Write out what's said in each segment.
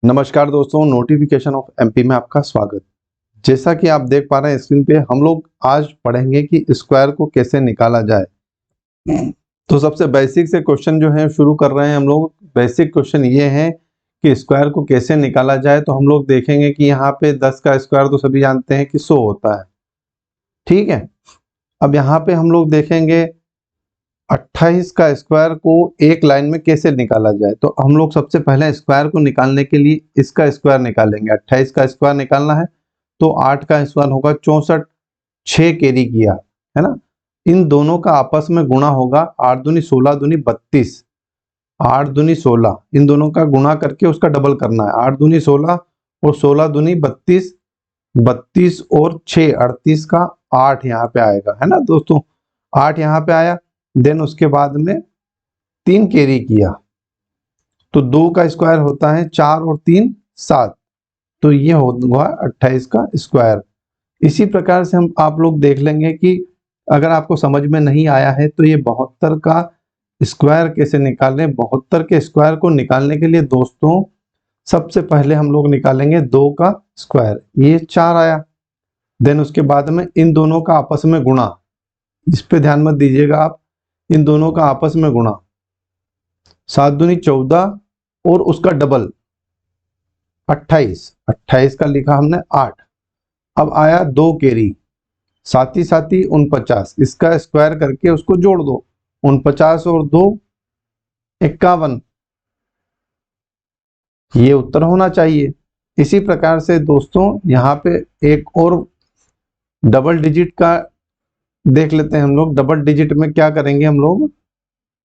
नमस्कार दोस्तों, notification of MP में आपका स्वागत। जैसा कि आप देख पा रहे हैं स्क्रीन पे, हम लोग आज पढ़ेंगे कि स्क्वायर को कैसे निकाला जाए। तो सबसे बेसिक से क्वेश्चन जो है शुरू कर रहे हैं हम लोग। बेसिक क्वेश्चन ये है कि स्क्वायर को कैसे निकाला जाए। तो हम लोग देखेंगे कि यहाँ पे 10 का स्क्वायर तो सभी जानते हैं कि 100 होता है, ठीक है। अब यहाँ पे हम लोग देखेंगे 28 का स्क्वायर को एक लाइन में कैसे निकाला जाए। तो हम लोग सबसे पहले स्क्वायर को निकालने के लिए इसका स्क्वायर निकालेंगे। 28 का स्क्वायर निकालना है तो 8 का स्क्वायर होगा 64, 6 कैरी किया है ना। इन दोनों का आपस में गुणा होगा 8 दूनी 16 दूनी 32, 8 दूनी 16, इन दोनों का गुणा करके उसका डबल करना है। 8 दूनी 16 और 16 दूनी 32, 32 और 6 38 का 8 यहाँ पे आएगा, है ना दोस्तों। 8 यहाँ पे आया, देन उसके बाद में 3 कैरी किया तो 2 का स्क्वायर होता है 4 और 3 7, तो ये होगा 28 का स्क्वायर। इसी प्रकार से हम आप लोग देख लेंगे कि अगर आपको समझ में नहीं आया है तो ये 72 का स्क्वायर कैसे निकालें। 72 के स्क्वायर को निकालने के लिए दोस्तों सबसे पहले हम लोग निकालेंगे 2 का स्क्वायर, ये 4 आया। देन उसके बाद में इन दोनों का आपस में गुणा, इस पे ध्यान मत दीजिएगा आप, इन दोनों का आपस में गुणा 7 दूनी 14 और उसका डबल 28, 28 का लिखा हमने 8। अब आया 2 कैरी, साथ ही 49, इसका स्क्वायर करके उसको जोड़ दो, 49 और 2 51, ये उत्तर होना चाहिए। इसी प्रकार से दोस्तों यहाँ पे एक और डबल डिजिट का देख लेते हैं हम लोग। डबल डिजिट में क्या करेंगे हम लोग,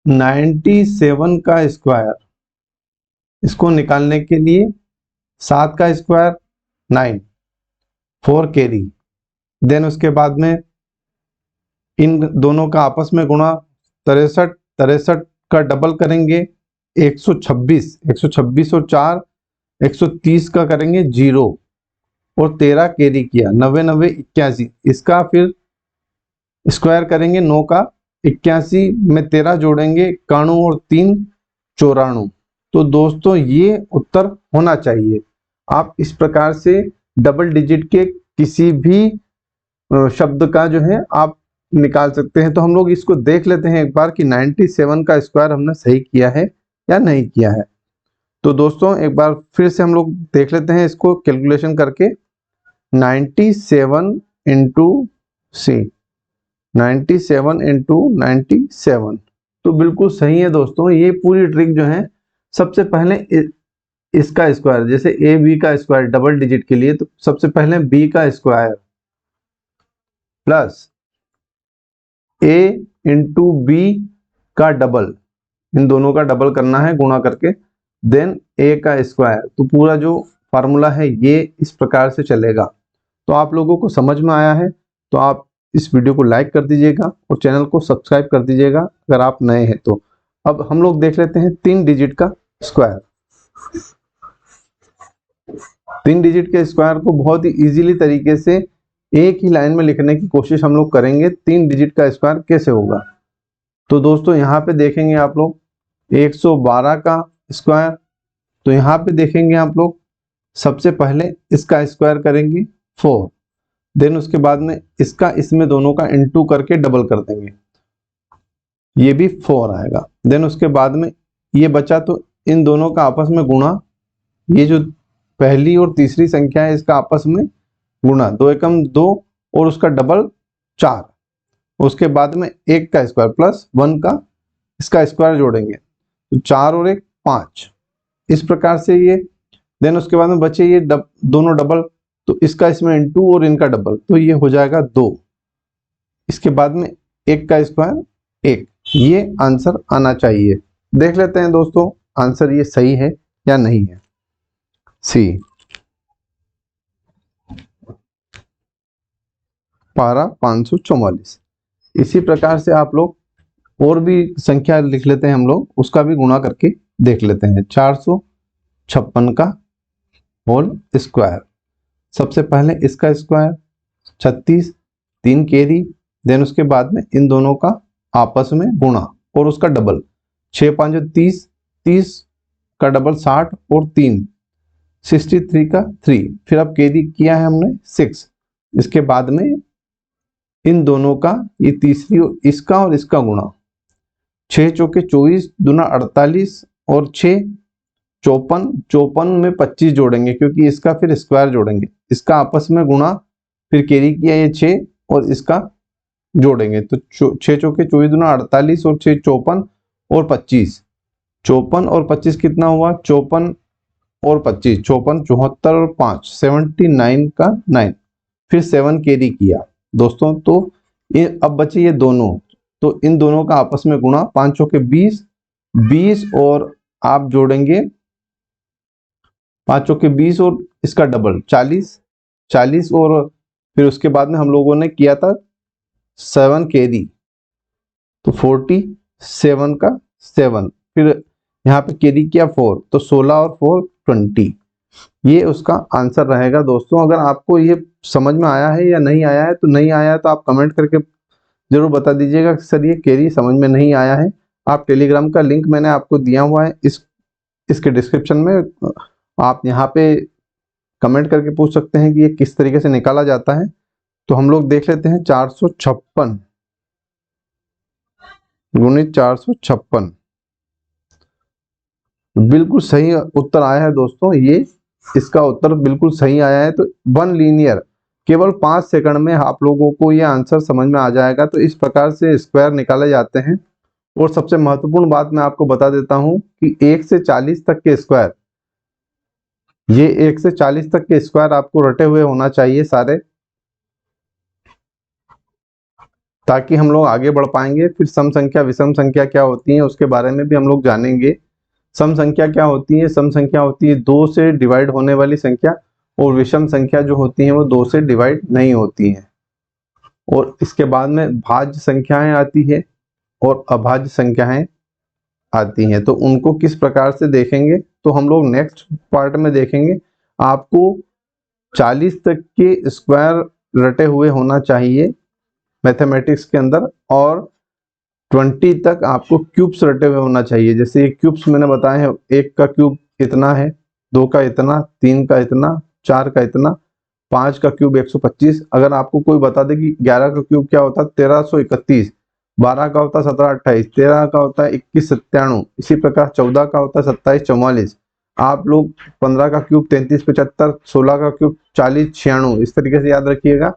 97 का स्क्वायर, इसको निकालने के लिए 7 का स्क्वायर 9, 4 कैरी, देन उसके बाद में इन दोनों का आपस में गुणा 63, 63 का डबल करेंगे 126, 126 और 4 130 का करेंगे 0 और 13 कैरी किया 90, 90 81, इसका फिर स्क्वायर करेंगे 9 का 81 में 13 जोड़ेंगे 91 और 3 94। तो दोस्तों ये उत्तर होना चाहिए। आप इस प्रकार से डबल डिजिट के किसी भी शब्द का जो है आप निकाल सकते हैं। तो हम लोग इसको देख लेते हैं एक बार कि 97 का स्क्वायर हमने सही किया है या नहीं किया है। तो दोस्तों एक बार फिर से हम लोग देख लेते हैं इसको कैलकुलेशन करके। 97 इंटू सी, 97 इंटू 97, तो बिल्कुल सही है दोस्तों। ये पूरी ट्रिक जो है, सबसे पहले इसका स्क्वायर, जैसे ए बी का स्क्वायर डबल डिजिट के लिए, तो सबसे पहले बी का स्क्वायर प्लस ए इंटू बी का डबल, इन दोनों का डबल करना है गुणा करके, देन ए का स्क्वायर। तो पूरा जो फार्मूला है ये इस प्रकार से चलेगा। तो आप लोगों को समझ में आया है तो आप इस वीडियो को लाइक कर दीजिएगा और चैनल को सब्सक्राइब कर दीजिएगा अगर आप नए हैं तो। अब हम लोग देख लेते हैं 3 डिजिट का स्क्वायर। 3 डिजिट के स्क्वायर को बहुत ही इजीली तरीके से एक ही लाइन में लिखने की कोशिश हम लोग करेंगे। 3 डिजिट का स्क्वायर कैसे होगा, तो दोस्तों यहाँ पे देखेंगे आप लोग 112 का स्क्वायर। तो यहाँ पे देखेंगे आप लोग सबसे पहले इसका स्क्वायर करेंगे 4, देन उसके बाद में इसका इसमें दोनों का इंटू करके डबल कर देंगे, ये भी 4 आएगा। देन उसके बाद में ये बचा तो इन दोनों का आपस में गुणा, ये जो पहली और तीसरी संख्या है इसका आपस में गुणा, 2 एकम 2 और उसका डबल 4, उसके बाद में 1 का स्क्वायर प्लस 1 का इसका स्क्वायर जोड़ेंगे तो 4 और 1 5, इस प्रकार से ये। देन उसके बाद में बचे ये दोनों डबल, तो इसका इसमें इंटू और इनका डबल, तो ये हो जाएगा 2। इसके बाद में 1 का स्क्वायर 1, ये आंसर आना चाहिए। देख लेते हैं दोस्तों आंसर ये सही है या नहीं है। सी, पारा 544। इसी प्रकार से आप लोग और भी संख्या लिख लेते हैं हम लोग, उसका भी गुणा करके देख लेते हैं। 456 का होल स्क्वायर, सबसे पहले इसका स्क्वायर 36, 3 कैरी, देन उसके बाद में इन दोनों का आपस में गुणा और उसका डबल, 6 5 30, 30 का डबल 60 और 3 63 का 3, फिर अब कैरी किया है हमने 6, इसके बाद में इन दोनों का, ये तीसरी इसका और इसका गुणा, 6 चौके 24 दूना 48 और 6 54, 54 में 25 जोड़ेंगे क्योंकि इसका फिर स्क्वायर जोड़ेंगे, इसका आपस में गुणा, फिर कैरी किया ये 6 और इसका जोड़ेंगे, तो 6 चौके 24 दूना 48 और 6 54 और 25, 54 और 25 कितना हुआ, 54 और 25, 54 74 और 5 79 का 9, फिर 7 कैरी किया दोस्तों। तो ये अब बचे ये दोनों, तो इन दोनों का आपस में गुणा, 5 चौके 20, 20 और आप जोड़ेंगे 5 चौके 20 और इसका डबल 40, 40 और फिर उसके बाद में हम लोगों ने किया था 7 कैरी, तो 47 का 7, फिर यहाँ पे कैरी किया 4, तो 16 और 4 20, ये उसका आंसर रहेगा दोस्तों। अगर आपको ये समझ में आया है या नहीं आया है, तो नहीं आया है तो आप कमेंट करके जरूर बता दीजिएगा कि सर ये कैरी समझ में नहीं आया है। आप टेलीग्राम का लिंक मैंने आपको दिया हुआ है इसके डिस्क्रिप्शन में, आप यहाँ पे कमेंट करके पूछ सकते हैं कि ये किस तरीके से निकाला जाता है। तो हम लोग देख लेते हैं 456 गुणित 456, बिल्कुल सही उत्तर आया है दोस्तों, ये इसका उत्तर बिल्कुल सही आया है। तो 1 लीनियर, केवल 5 सेकंड में आप लोगों को ये आंसर समझ में आ जाएगा। तो इस प्रकार से स्क्वायर निकाले जाते हैं। और सबसे महत्वपूर्ण बात मैं आपको बता देता हूं कि 1 से 40 तक के स्क्वायर, ये 1 से 40 तक के स्क्वायर आपको रटे हुए होना चाहिए सारे, ताकि हम लोग आगे बढ़ पाएंगे। फिर सम संख्या विषम संख्या क्या होती है उसके बारे में भी हम लोग जानेंगे। सम संख्या क्या होती है, सम संख्या होती है 2 से डिवाइड होने वाली संख्या, और विषम संख्या जो होती है वो 2 से डिवाइड नहीं होती है। और इसके बाद में भाज्य संख्याएं आती है और अभाज्य संख्याएं आती हैं। तो उनको किस प्रकार से देखेंगे तो हम लोग नेक्स्ट पार्ट में देखेंगे। आपको 40 तक के स्क्वायर रटे हुए होना चाहिए मैथमेटिक्स के अंदर, और 20 तक आपको क्यूब्स रटे हुए होना चाहिए। जैसे ये क्यूब्स मैंने बताए हैं, 1 का क्यूब इतना है, 2 का इतना, 3 का इतना, 4 का इतना, 5 का क्यूब 125। अगर आपको कोई बता दे कि 11 का क्यूब क्या होता है 1331, 12 का होता है 1728, 13 का होता है 2197, इसी प्रकार 14 का होता है 2744, आप लोग 15 का क्यूब 3375, 16 का क्यूब 4096, इस तरीके से याद रखिएगा।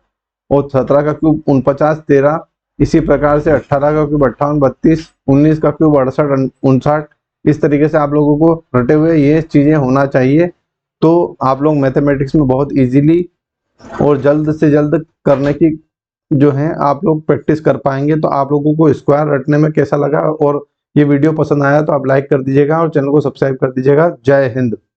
और 17 का क्यूब 49 13, इसी प्रकार से 18 का क्यूब 58 32, 19 का क्यूब 68 59, इस तरीके से आप लोगों को रटे हुए ये चीजें होना चाहिए। तो आप लोग मैथमेटिक्स में बहुत इजीली और जल्द से जल्द करने की जो है आप लोग प्रैक्टिस कर पाएंगे। तो आप लोगों को स्क्वायर रटने में कैसा लगा और ये वीडियो पसंद आया तो आप लाइक कर दीजिएगा और चैनल को सब्सक्राइब कर दीजिएगा। जय हिंद।